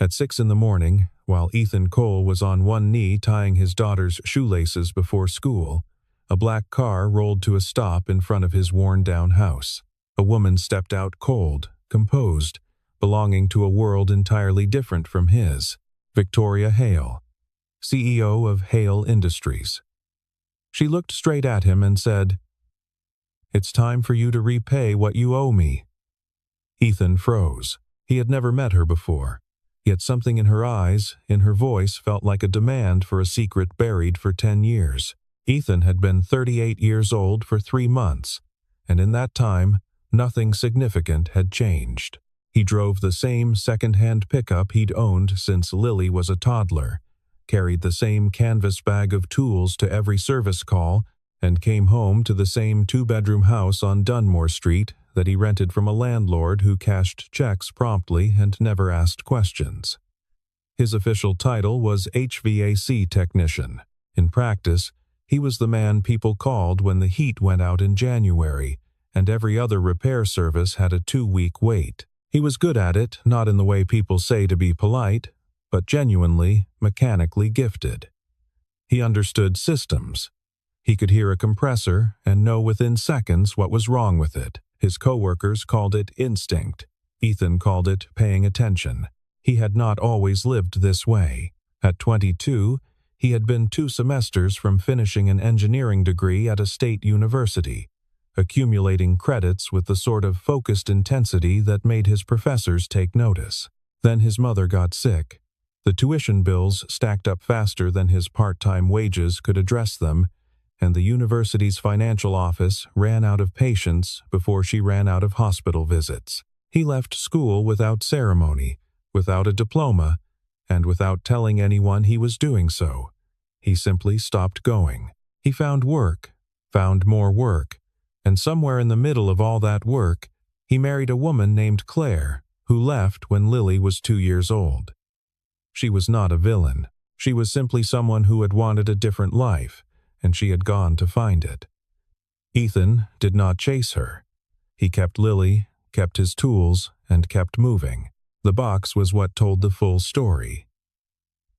At 6 in the morning, while Ethan Cole was on one knee tying his daughter's shoelaces before school, a black car rolled to a stop in front of his worn-down house. A woman stepped out cold, composed, belonging to a world entirely different from his. Victoria Hale, CEO of Hale Industries. She looked straight at him and said, "It's time for you to repay what you owe me." Ethan froze. He had never met her before, yet something in her eyes, in her voice, felt like a demand for a secret buried for 10 years. Ethan had been 38 years old for 3 months, and in that time, nothing significant had changed. He drove the same second-hand pickup he'd owned since Lily was a toddler, carried the same canvas bag of tools to every service call, and came home to the same 2-bedroom house on Dunmore Street that he rented from a landlord who cashed checks promptly and never asked questions. His official title was HVAC technician. In practice, he was the man people called when the heat went out in January, and every other repair service had a 2-week wait. He was good at it, not in the way people say to be polite, but genuinely, mechanically gifted. He understood systems. He could hear a compressor and know within seconds what was wrong with it. His coworkers called it instinct. Ethan called it paying attention. He had not always lived this way. At 22, he had been 2 semesters from finishing an engineering degree at a state university, accumulating credits with the sort of focused intensity that made his professors take notice. Then his mother got sick. The tuition bills stacked up faster than his part-time wages could address them, and the university's financial office ran out of patience before she ran out of hospital visits. He left school without ceremony, without a diploma, and without telling anyone he was doing so. He simply stopped going. He found work, found more work, and somewhere in the middle of all that work, he married a woman named Claire, who left when Lily was 2 years old. She was not a villain. She was simply someone who had wanted a different life, and she had gone to find it. Ethan did not chase her. He kept Lily, kept his tools, and kept moving. The box was what told the full story.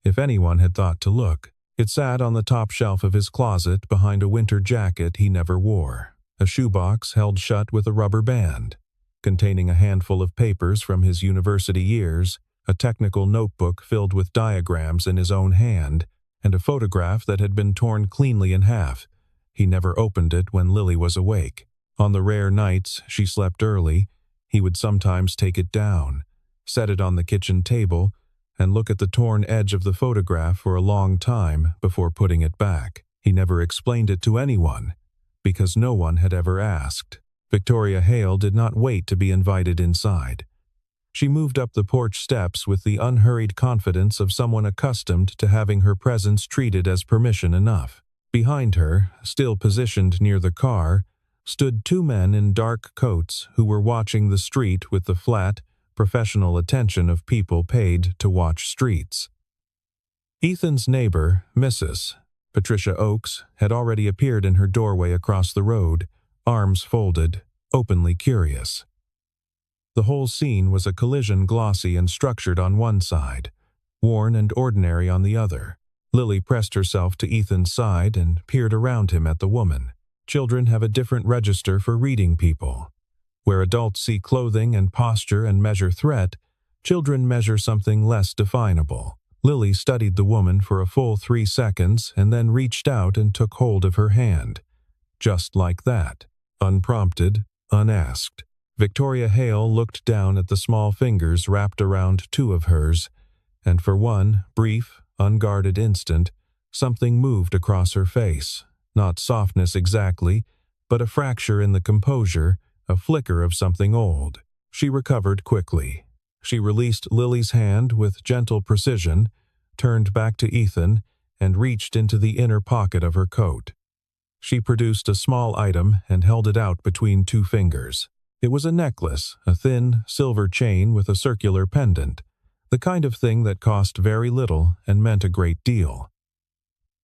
If anyone had thought to look, it sat on the top shelf of his closet behind a winter jacket he never wore, a shoebox held shut with a rubber band, containing a handful of papers from his university years, a technical notebook filled with diagrams in his own hand, and a photograph that had been torn cleanly in half. He never opened it when Lily was awake. On the rare nights she slept early, he would sometimes take it down, set it on the kitchen table, and look at the torn edge of the photograph for a long time before putting it back. He never explained it to anyone, because no one had ever asked. Victoria Hale did not wait to be invited inside. She moved up the porch steps with the unhurried confidence of someone accustomed to having her presence treated as permission enough. Behind her, still positioned near the car, stood 2 men in dark coats who were watching the street with the flat, professional attention of people paid to watch streets. Ethan's neighbor, Mrs. Patricia Oakes, had already appeared in her doorway across the road, arms folded, openly curious. The whole scene was a collision glossy and structured on one side, worn and ordinary on the other. Lily pressed herself to Ethan's side and peered around him at the woman. Children have a different register for reading people. Where adults see clothing and posture and measure threat, children measure something less definable. Lily studied the woman for a full 3 seconds and then reached out and took hold of her hand. Just like that. Unprompted, unasked. Victoria Hale looked down at the small fingers wrapped around 2 of hers, and for one brief, unguarded instant, something moved across her face. Not softness exactly, but a fracture in the composure, a flicker of something old. She recovered quickly. She released Lily's hand with gentle precision, turned back to Ethan, and reached into the inner pocket of her coat. She produced a small item and held it out between 2 fingers. It was a necklace, a thin, silver chain with a circular pendant, the kind of thing that cost very little and meant a great deal.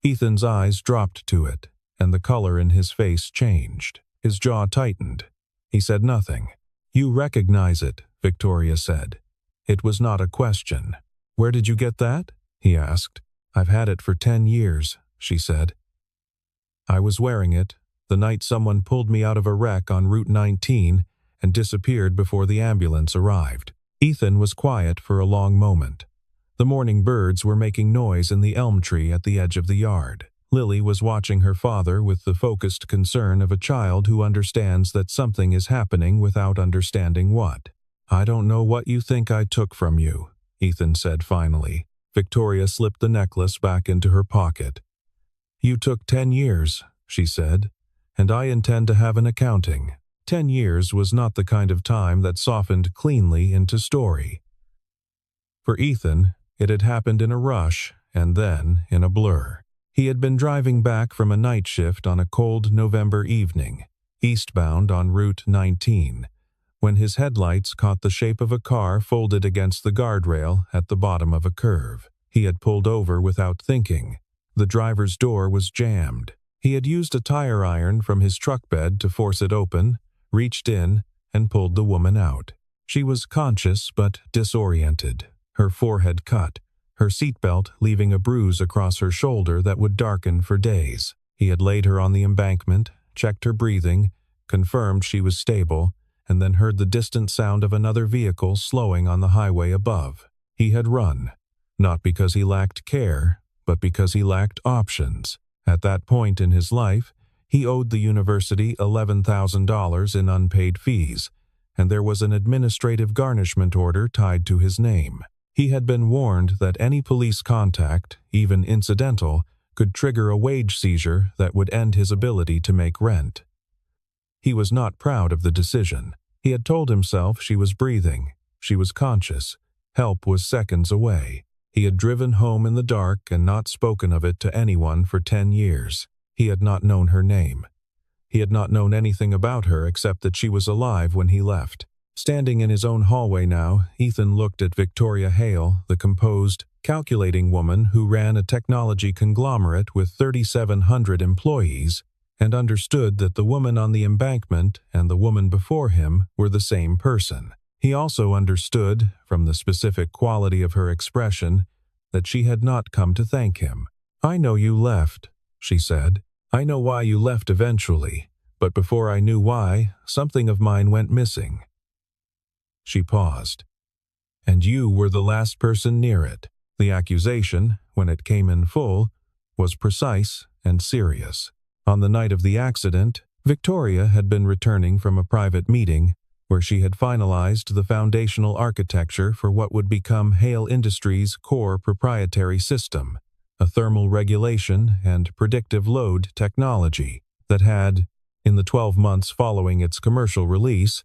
Ethan's eyes dropped to it, and the color in his face changed. His jaw tightened. He said nothing. "You recognize it," Victoria said. It was not a question. "Where did you get that?" he asked. "I've had it for 10 years, she said. "I was wearing it the night someone pulled me out of a wreck on Route 19 and disappeared before the ambulance arrived." Ethan was quiet for a long moment. The morning birds were making noise in the elm tree at the edge of the yard. Lily was watching her father with the focused concern of a child who understands that something is happening without understanding what. "I don't know what you think I took from you," Ethan said finally. Victoria slipped the necklace back into her pocket. "You took 10 years, she said, "and I intend to have an accounting." 10 years was not the kind of time that softened cleanly into story. For Ethan, it had happened in a rush and then in a blur. He had been driving back from a night shift on a cold November evening, eastbound on Route 19, when his headlights caught the shape of a car folded against the guardrail at the bottom of a curve. He had pulled over without thinking. The driver's door was jammed. He had used a tire iron from his truck bed to force it open, reached in, and pulled the woman out. She was conscious but disoriented, her forehead cut, her seatbelt leaving a bruise across her shoulder that would darken for days. He had laid her on the embankment, checked her breathing, confirmed she was stable, and then heard the distant sound of another vehicle slowing on the highway above. He had run, not because he lacked care, but because he lacked options. At that point in his life, he owed the university $11,000 in unpaid fees, and there was an administrative garnishment order tied to his name. He had been warned that any police contact, even incidental, could trigger a wage seizure that would end his ability to make rent. He was not proud of the decision. He had told himself she was breathing, she was conscious, help was seconds away. He had driven home in the dark and not spoken of it to anyone for 10 years. He had not known her name. He had not known anything about her except that she was alive when he left. Standing in his own hallway now, Ethan looked at Victoria Hale, the composed, calculating woman who ran a technology conglomerate with 3,700 employees, and understood that the woman on the embankment and the woman before him were the same person. He also understood, from the specific quality of her expression, that she had not come to thank him. "I know you left," she said. "I know why you left eventually, but before I knew why, something of mine went missing." She paused. "And you were the last person near it." The accusation, when it came in full, was precise and serious. On the night of the accident, Victoria had been returning from a private meeting where she had finalized the foundational architecture for what would become Hale Industries' core proprietary system, a thermal regulation and predictive load technology that had, in the 12 months following its commercial release,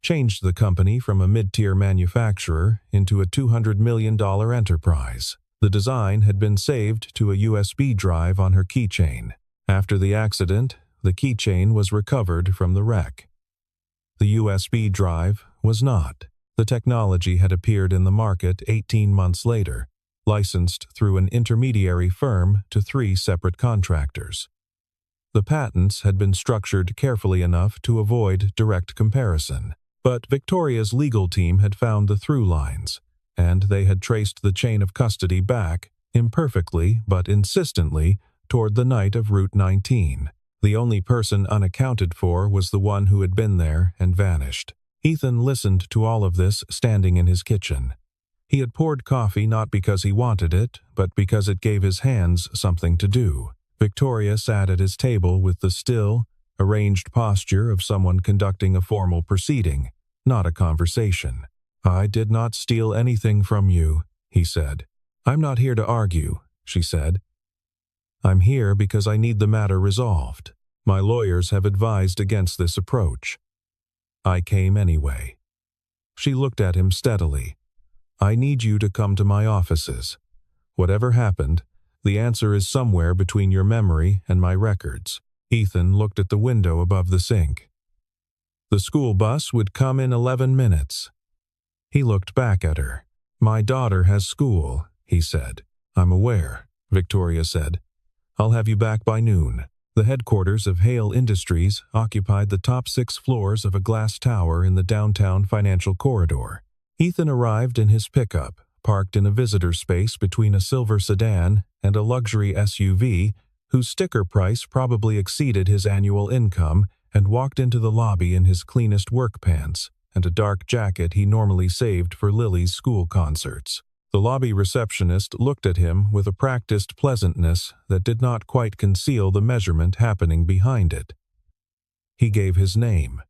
changed the company from a mid-tier manufacturer into a $200 million enterprise. The design had been saved to a USB drive on her keychain. After the accident, the keychain was recovered from the wreck. The USB drive was not. The technology had appeared in the market 18 months later, licensed through an intermediary firm to 3 separate contractors. The patents had been structured carefully enough to avoid direct comparison. But Victoria's legal team had found the through lines, and they had traced the chain of custody back, imperfectly but insistently, toward the night of Route 19. The only person unaccounted for was the one who had been there and vanished. Ethan listened to all of this standing in his kitchen. He had poured coffee not because he wanted it, but because it gave his hands something to do. Victoria sat at his table with the still, arranged posture of someone conducting a formal proceeding, not a conversation. "I did not steal anything from you," he said. "I'm not here to argue," she said. "I'm here because I need the matter resolved. My lawyers have advised against this approach. I came anyway." She looked at him steadily. "I need you to come to my offices. Whatever happened, the answer is somewhere between your memory and my records." Ethan looked at the window above the sink. "The school bus would come in 11 minutes. He looked back at her. "My daughter has school," he said. "I'm aware," Victoria said. "I'll have you back by noon." The headquarters of Hale Industries occupied the top 6 floors of a glass tower in the downtown financial corridor. Ethan arrived in his pickup, parked in a visitor space between a silver sedan and a luxury SUV whose sticker price probably exceeded his annual income, and walked into the lobby in his cleanest work pants and a dark jacket he normally saved for Lily's school concerts. The lobby receptionist looked at him with a practiced pleasantness that did not quite conceal the measurement happening behind it. He gave his name.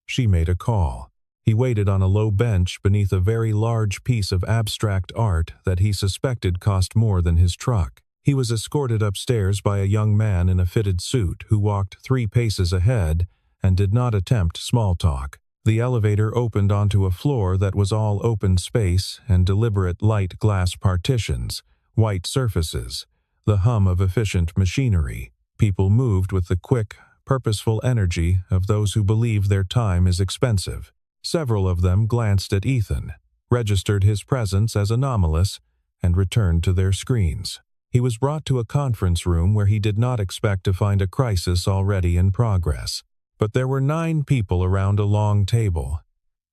She made a call. He waited on a low bench beneath a very large piece of abstract art that he suspected cost more than his truck. He was escorted upstairs by a young man in a fitted suit who walked 3 paces ahead and did not attempt small talk. The elevator opened onto a floor that was all open space and deliberate light glass partitions, white surfaces, the hum of efficient machinery. People moved with the quick, purposeful energy of those who believe their time is expensive. Several of them glanced at Ethan, registered his presence as anomalous, and returned to their screens. He was brought to a conference room where he did not expect to find a crisis already in progress. But there were 9 people around a long table,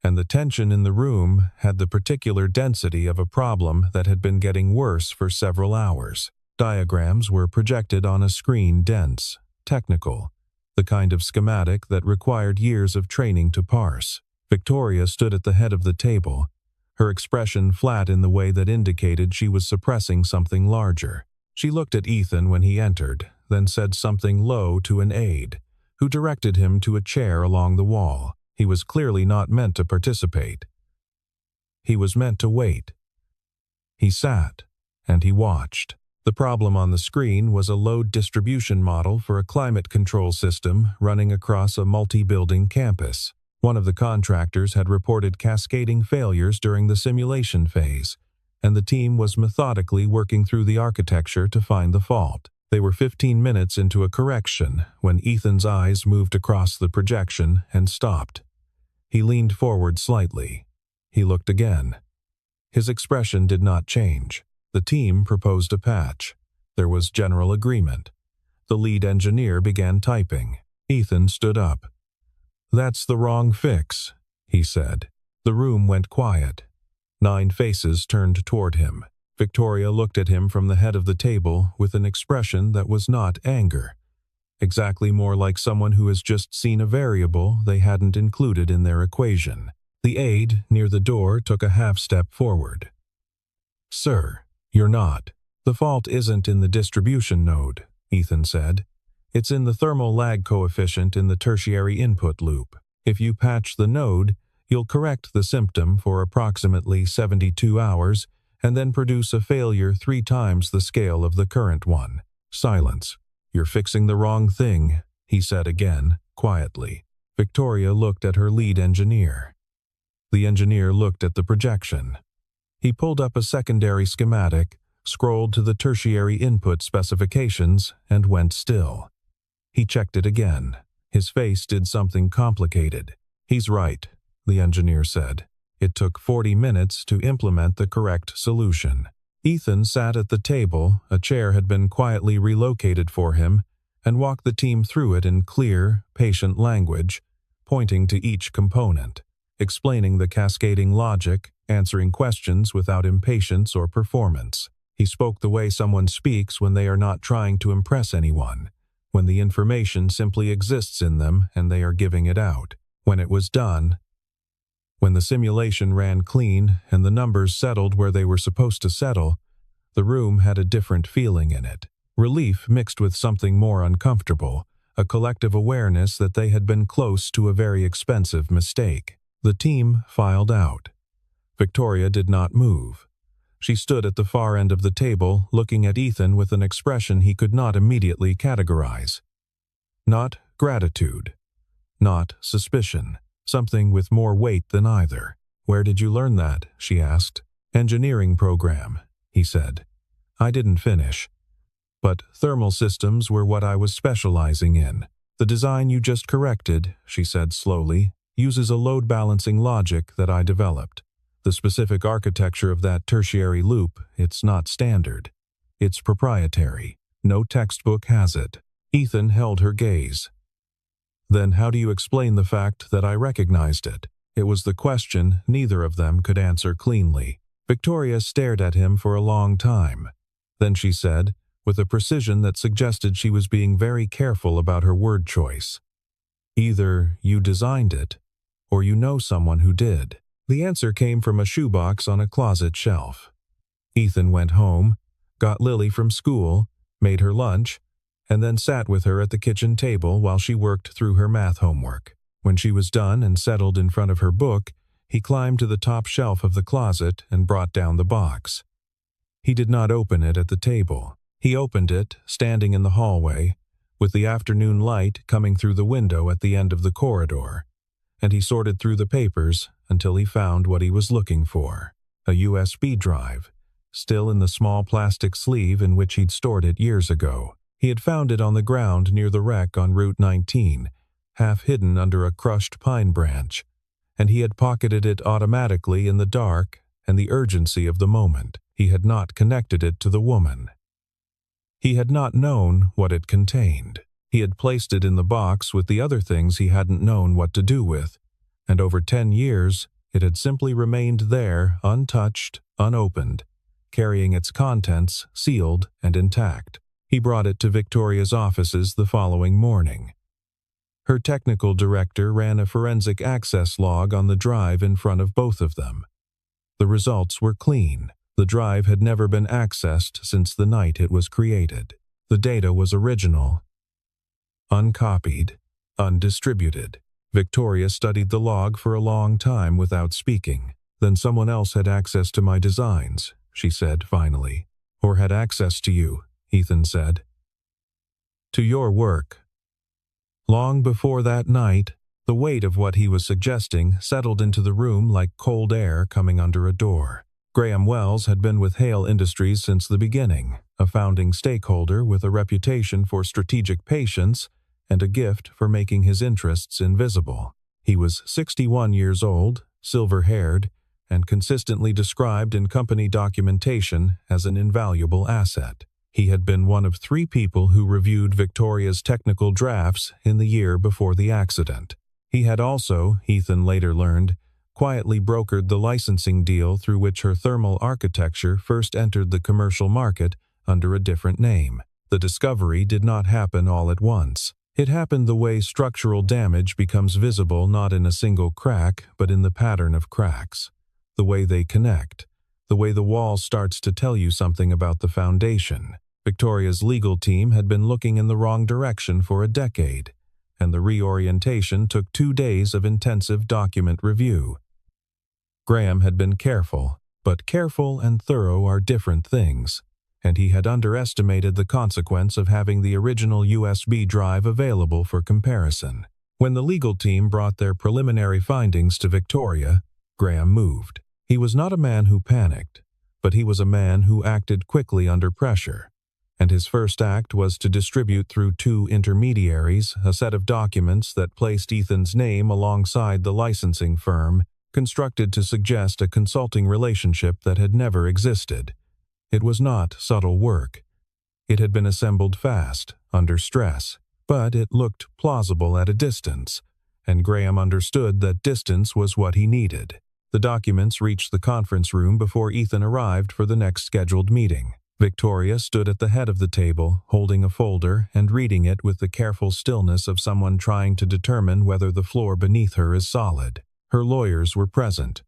and the tension in the room had the particular density of a problem that had been getting worse for several hours. Diagrams were projected on a screen, dense, technical, the kind of schematic that required years of training to parse. Victoria stood at the head of the table, her expression flat in the way that indicated she was suppressing something larger. She looked at Ethan when he entered, then said something low to an aide, who directed him to a chair along the wall. He was clearly not meant to participate. He was meant to wait. He sat, and he watched. The problem on the screen was a load distribution model for a climate control system running across a multi-building campus. One of the contractors had reported cascading failures during the simulation phase, and the team was methodically working through the architecture to find the fault. They were 15 minutes into a correction when Ethan's eyes moved across the projection and stopped. He leaned forward slightly. He looked again. His expression did not change. The team proposed a patch. There was general agreement. The lead engineer began typing. Ethan stood up. "That's the wrong fix," he said. The room went quiet. 9 faces turned toward him. Victoria looked at him from the head of the table with an expression that was not anger, exactly more like someone who has just seen a variable they hadn't included in their equation. The aide near the door took a half-step forward. "Sir, you're not. The fault isn't in the distribution node," Ethan said. "It's in the thermal lag coefficient in the tertiary input loop. If you patch the node, you'll correct the symptom for approximately 72 hours and then produce a failure 3 times the scale of the current one." Silence. "You're fixing the wrong thing," he said again, quietly. Victoria looked at her lead engineer. The engineer looked at the projection. He pulled up a secondary schematic, scrolled to the tertiary input specifications, and went still. He checked it again. His face did something complicated. "He's right," the engineer said. It took 40 minutes to implement the correct solution. Ethan sat at the table, a chair had been quietly relocated for him, and walked the team through it in clear, patient language, pointing to each component, explaining the cascading logic, answering questions without impatience or performance. He spoke the way someone speaks when they are not trying to impress anyone, when the information simply exists in them and they are giving it out. When it was done, when the simulation ran clean and the numbers settled where they were supposed to settle, the room had a different feeling in it. Relief mixed with something more uncomfortable, a collective awareness that they had been close to a very expensive mistake. The team filed out. Victoria did not move. She stood at the far end of the table, looking at Ethan with an expression he could not immediately categorize. Not gratitude. Not suspicion. Something with more weight than either. "Where did you learn that?" she asked. "Engineering program," he said. "I didn't finish. But thermal systems were what I was specializing in. The design you just corrected," she said slowly, "uses a load-balancing logic that I developed. The specific architecture of that tertiary loop, it's not standard. It's proprietary. No textbook has it." Ethan held her gaze. "Then how do you explain the fact that I recognized it?" It was the question neither of them could answer cleanly. Victoria stared at him for a long time. Then she said, with a precision that suggested she was being very careful about her word choice, "Either you designed it, or you know someone who did." The answer came from a shoebox on a closet shelf. Ethan went home, got Lily from school, made her lunch, and then sat with her at the kitchen table while she worked through her math homework. When she was done and settled in front of her book, he climbed to the top shelf of the closet and brought down the box. He did not open it at the table. He opened it, standing in the hallway, with the afternoon light coming through the window at the end of the corridor, and he sorted through the papers until he found what he was looking for, a USB drive, still in the small plastic sleeve in which he'd stored it years ago. He had found it on the ground near the wreck on Route 19, half hidden under a crushed pine branch, and he had pocketed it automatically in the dark and the urgency of the moment. He had not connected it to the woman. He had not known what it contained. He had placed it in the box with the other things he hadn't known what to do with, and over 10 years it had simply remained there, untouched, unopened, carrying its contents sealed and intact. He brought it to Victoria's offices the following morning. Her technical director ran a forensic access log on the drive in front of both of them. The results were clean. The drive had never been accessed since the night it was created. The data was original, uncopied, undistributed. Victoria studied the log for a long time without speaking. "Then someone else had access to my designs," she said finally. "Or had access to you," Ethan said. "To your work." Long before that night, the weight of what he was suggesting settled into the room like cold air coming under a door. Graham Wells had been with Hale Industries since the beginning, a founding stakeholder with a reputation for strategic patience and a gift for making his interests invisible. He was 61 years old, silver-haired, and consistently described in company documentation as an invaluable asset. He had been one of 3 people who reviewed Victoria's technical drafts in the year before the accident. He had also, Ethan later learned, quietly brokered the licensing deal through which her thermal architecture first entered the commercial market under a different name. The discovery did not happen all at once. It happened the way structural damage becomes visible not in a single crack, but in the pattern of cracks, the way they connect, the way the wall starts to tell you something about the foundation. Victoria's legal team had been looking in the wrong direction for a decade, and the reorientation took 2 days of intensive document review. Graham had been careful, but careful and thorough are different things, and he had underestimated the consequence of having the original USB drive available for comparison. When the legal team brought their preliminary findings to Victoria, Graham moved. He was not a man who panicked, but he was a man who acted quickly under pressure, and his first act was to distribute through 2 intermediaries a set of documents that placed Ethan's name alongside the licensing firm, constructed to suggest a consulting relationship that had never existed. It was not subtle work. It had been assembled fast, under stress, but it looked plausible at a distance, and Graham understood that distance was what he needed. The documents reached the conference room before Ethan arrived for the next scheduled meeting. Victoria stood at the head of the table, holding a folder and reading it with the careful stillness of someone trying to determine whether the floor beneath her is solid. Her lawyers were present.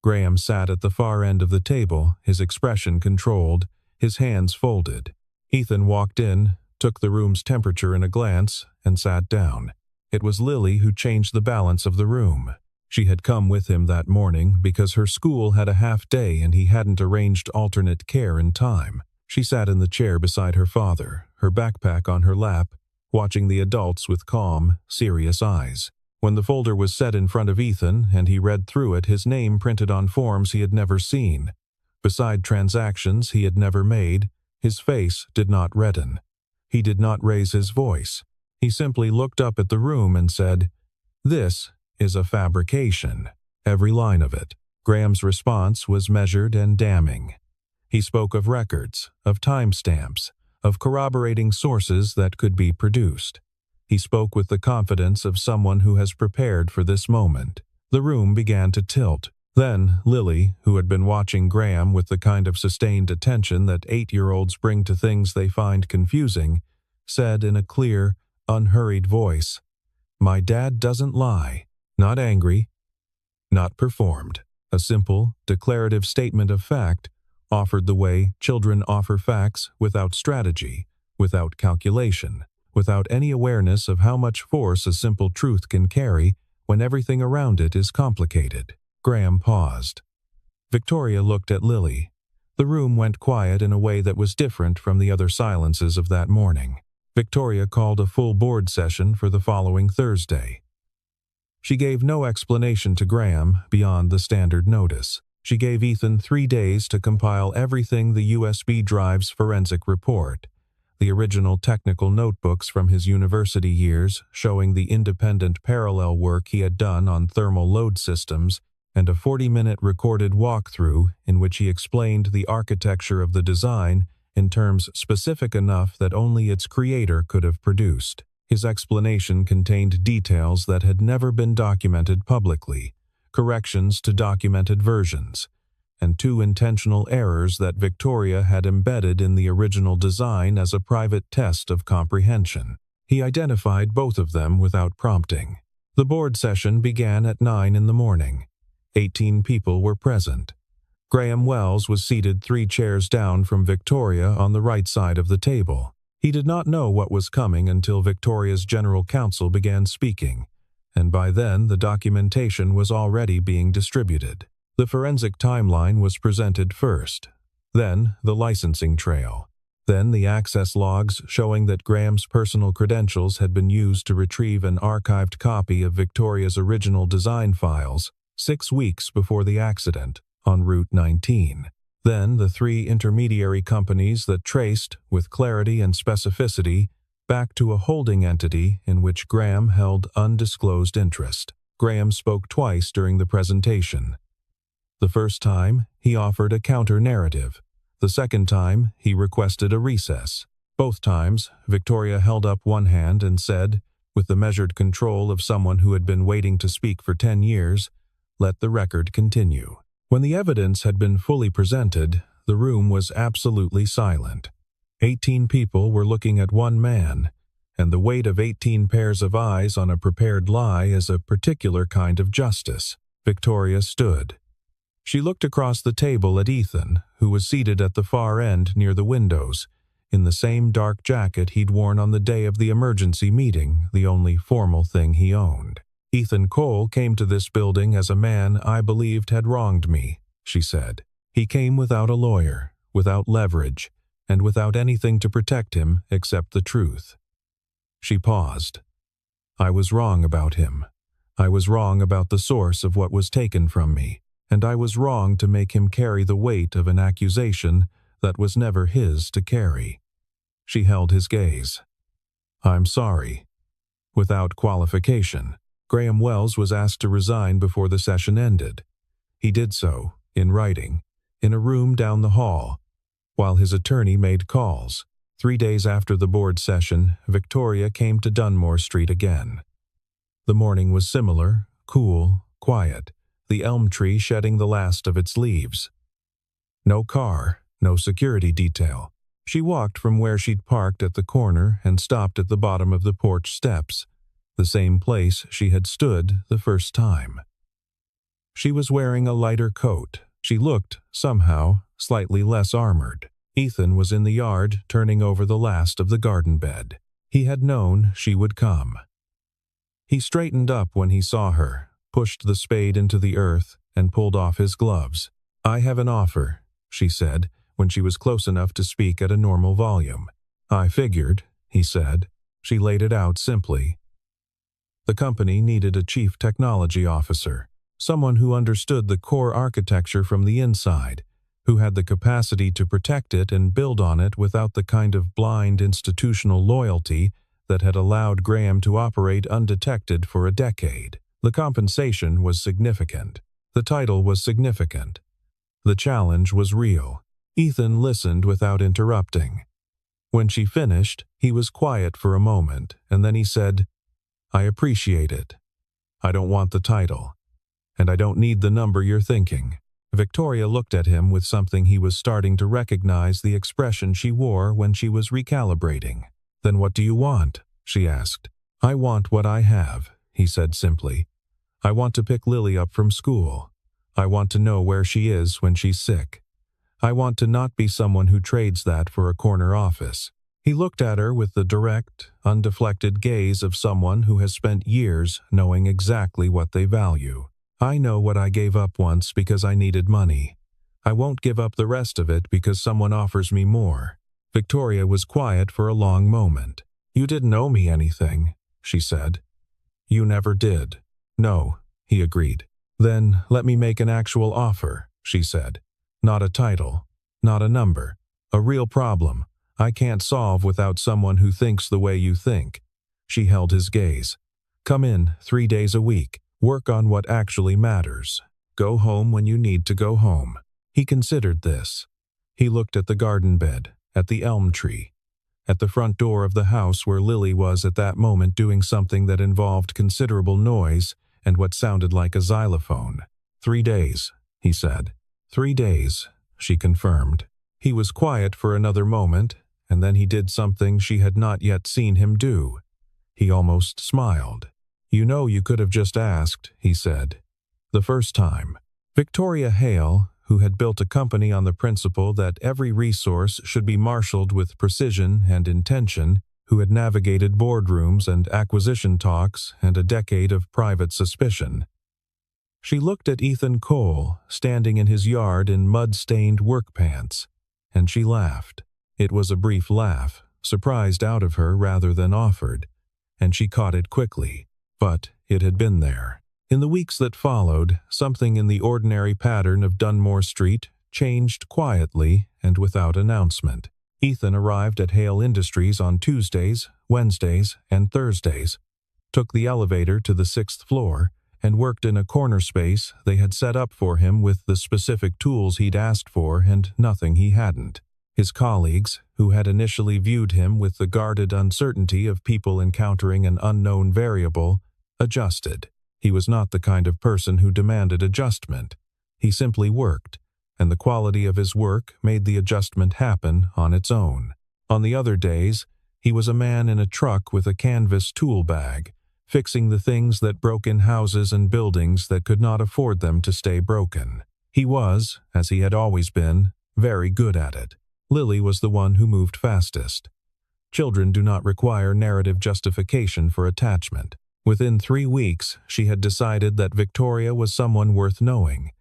Graham sat at the far end of the table, his expression controlled, his hands folded. Ethan walked in, took the room's temperature in a glance, and sat down. It was Lily who changed the balance of the room. She had come with him that morning because her school had a half day and he hadn't arranged alternate care in time. She sat in the chair beside her father, her backpack on her lap, watching the adults with calm, serious eyes. When the folder was set in front of Ethan and he read through it, his name printed on forms he had never seen. Beside transactions he had never made, his face did not redden. He did not raise his voice. He simply looked up at the room and said, "This is a fabrication." Every line of it. Graham's response was measured and damning. He spoke of records, of timestamps, of corroborating sources that could be produced. He spoke with the confidence of someone who has prepared for this moment. The room began to tilt. Then Lily, who had been watching Graham with the kind of sustained attention that 8-year-olds bring to things they find confusing, said in a clear, unhurried voice, "My dad doesn't lie. Not angry. Not performed." A simple, declarative statement of fact, offered the way children offer facts without strategy, without calculation, without any awareness of how much force a simple truth can carry when everything around it is complicated. Graham paused. Victoria looked at Lily. The room went quiet in a way that was different from the other silences of that morning. Victoria called a full board session for the following Thursday. She gave no explanation to Graham beyond the standard notice. She gave Ethan 3 days to compile everything the USB drive's forensic report, the original technical notebooks from his university years showing the independent parallel work he had done on thermal load systems, and a 40-minute recorded walkthrough in which he explained the architecture of the design in terms specific enough that only its creator could have produced. His explanation contained details that had never been documented publicly, corrections to documented versions, and 2 intentional errors that Victoria had embedded in the original design as a private test of comprehension. He identified both of them without prompting. The board session began at 9 in the morning. 18 people were present. Graham Wells was seated 3 chairs down from Victoria on the right side of the table. He did not know what was coming until Victoria's general counsel began speaking, and by then the documentation was already being distributed. The forensic timeline was presented first, then the licensing trail, then the access logs showing that Graham's personal credentials had been used to retrieve an archived copy of Victoria's original design files 6 weeks before the accident on Route 19. Then the 3 intermediary companies that traced, with clarity and specificity, back to a holding entity in which Graham held undisclosed interest. Graham spoke twice during the presentation. The first time, he offered a counter-narrative. The second time, he requested a recess. Both times, Victoria held up one hand and said, with the measured control of someone who had been waiting to speak for 10 years, "Let the record continue." When the evidence had been fully presented, the room was absolutely silent. 18 people were looking at one man, and the weight of 18 pairs of eyes on a prepared lie is a particular kind of justice. Victoria stood. She looked across the table at Ethan, who was seated at the far end near the windows, in the same dark jacket he'd worn on the day of the emergency meeting, the only formal thing he owned. "Ethan Cole came to this building as a man I believed had wronged me," she said. "He came without a lawyer, without leverage, and without anything to protect him except the truth." She paused. "I was wrong about him. I was wrong about the source of what was taken from me, and I was wrong to make him carry the weight of an accusation that was never his to carry." She held his gaze. "I'm sorry." Without qualification, Graham Wells was asked to resign before the session ended. He did so, in writing, in a room down the hall, while his attorney made calls. 3 days after the board session, Victoria came to Dunmore Street again. The morning was similar, cool, quiet, the elm tree shedding the last of its leaves. No car, no security detail. She walked from where she'd parked at the corner and stopped at the bottom of the porch steps, the same place she had stood the first time. She was wearing a lighter coat. She looked, somehow, slightly less armored. Ethan was in the yard turning over the last of the garden bed. He had known she would come. He straightened up when he saw her, pushed the spade into the earth, and pulled off his gloves. "I have an offer," she said, when she was close enough to speak at a normal volume. "I figured," he said. She laid it out simply. The company needed a chief technology officer, someone who understood the core architecture from the inside, who had the capacity to protect it and build on it without the kind of blind institutional loyalty that had allowed Graham to operate undetected for a decade. The compensation was significant. The title was significant. The challenge was real. Ethan listened without interrupting. When she finished, he was quiet for a moment, and then he said, "I appreciate it. I don't want the title. and I don't need the number you're thinking." Victoria looked at him with something he was starting to recognize, the expression she wore when she was recalibrating. "Then what do you want?" she asked. "I want what I have," he said simply. "I want to pick Lily up from school. I want to know where she is when she's sick. I want to not be someone who trades that for a corner office." He looked at her with the direct, undeflected gaze of someone who has spent years knowing exactly what they value. "I know what I gave up once because I needed money. I won't give up the rest of it because someone offers me more." Victoria was quiet for a long moment. "You didn't owe me anything," she said. "You never did." "No," he agreed. "Then let me make an actual offer," she said. "Not a title, not a number. A real problem I can't solve without someone who thinks the way you think." She held his gaze. "Come in 3 days a week. Work on what actually matters. Go home when you need to go home." He considered this. He looked at the garden bed, at the elm tree, at the front door of the house where Lily was at that moment doing something that involved considerable noise and what sounded like a xylophone. 3 days, he said. 3 days, she confirmed. He was quiet for another moment, and then he did something she had not yet seen him do. He almost smiled. "You know you could have just asked," he said. "The first time." Victoria Hale, who had built a company on the principle that every resource should be marshaled with precision and intention, who had navigated boardrooms and acquisition talks and a decade of private suspicion. She looked at Ethan Cole, standing in his yard in mud-stained work pants, and she laughed. It was a brief laugh, surprised out of her rather than offered, and she caught it quickly. But it had been there. In the weeks that followed, something in the ordinary pattern of Dunmore Street changed quietly and without announcement. Ethan arrived at Hale Industries on Tuesdays, Wednesdays, and Thursdays, took the elevator to the 6th floor, and worked in a corner space they had set up for him with the specific tools he'd asked for and nothing he hadn't. His colleagues, who had initially viewed him with the guarded uncertainty of people encountering an unknown variable, adjusted. He was not the kind of person who demanded adjustment. He simply worked, and the quality of his work made the adjustment happen on its own. On the other days, he was a man in a truck with a canvas tool bag, fixing the things that broke in houses and buildings that could not afford them to stay broken. He was, as he had always been, very good at it. Lily was the one who moved fastest. Children do not require narrative justification for attachment. Within 3 weeks, she had decided that Victoria was someone worth knowing,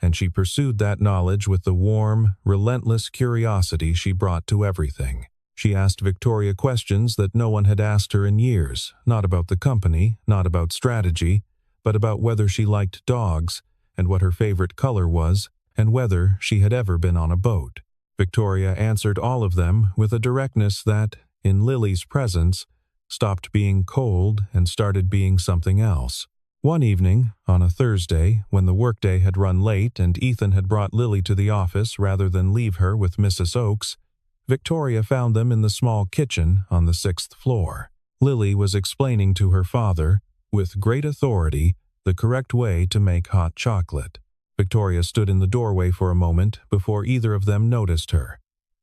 and she pursued that knowledge with the warm, relentless curiosity she brought to everything. She asked Victoria questions that no one had asked her in years, not about the company, not about strategy, but about whether she liked dogs, and what her favorite color was, and whether she had ever been on a boat. Victoria answered all of them with a directness that, in Lily's presence, stopped being cold and started being something else. One evening, on a Thursday, when the workday had run late and Ethan had brought Lily to the office rather than leave her with Mrs. Oakes, Victoria found them in the small kitchen on the 6th floor. Lily was explaining to her father, with great authority, the correct way to make hot chocolate. Victoria stood in the doorway for a moment before either of them noticed her.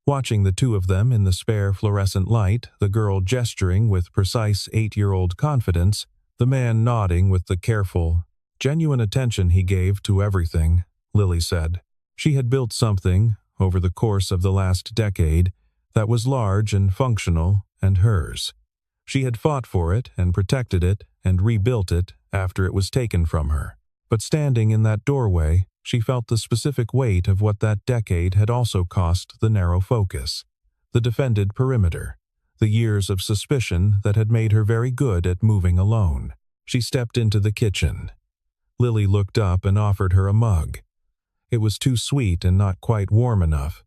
Watching the two of them in the spare fluorescent light, the girl gesturing with precise 8-year-old confidence, the man nodding with the careful, genuine attention he gave to everything, Lily said. She had built something, over the course of the last decade, that was large and functional and hers. She had fought for it and protected it and rebuilt it after it was taken from her. But standing in that doorway, she felt the specific weight of what that decade had also cost: the narrow focus, the defended perimeter, the years of suspicion that had made her very good at moving alone. She stepped into the kitchen. Lily looked up and offered her a mug. It was too sweet and not quite warm enough,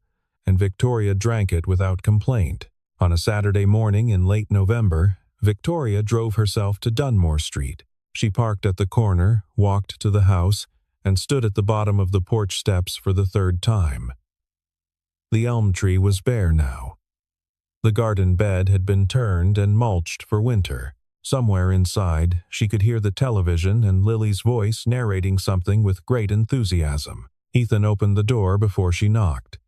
and Victoria drank it without complaint. On a Saturday morning in late November, Victoria drove herself to Dunmore Street. She parked at the corner, walked to the house, and stood at the bottom of the porch steps for the 3rd time. The elm tree was bare now. The garden bed had been turned and mulched for winter. Somewhere inside, she could hear the television and Lily's voice narrating something with great enthusiasm. Ethan opened the door before she knocked.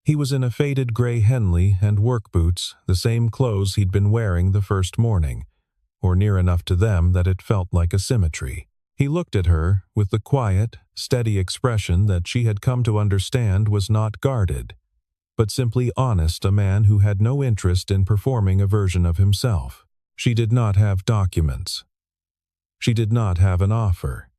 He was in a faded gray Henley and work boots, the same clothes he'd been wearing the first morning, or near enough to them that it felt like a symmetry. He looked at her with the quiet, steady expression that she had come to understand was not guarded, but simply honest, a man who had no interest in performing a version of himself. She did not have documents. She did not have an offer.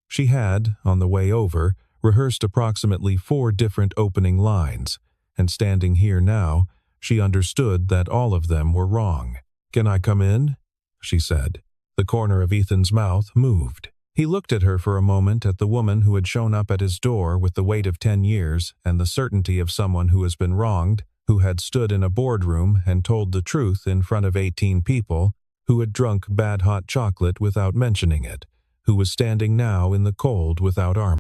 She had, on the way over, rehearsed approximately 4 different opening lines, and standing here now, she understood that all of them were wrong. "Can I come in?" she said. The corner of Ethan's mouth moved. He looked at her for a moment, at the woman who had shown up at his door with the weight of 10 years and the certainty of someone who has been wronged, who had stood in a boardroom and told the truth in front of 18 people, who had drunk bad hot chocolate without mentioning it, who was standing now in the cold without armor.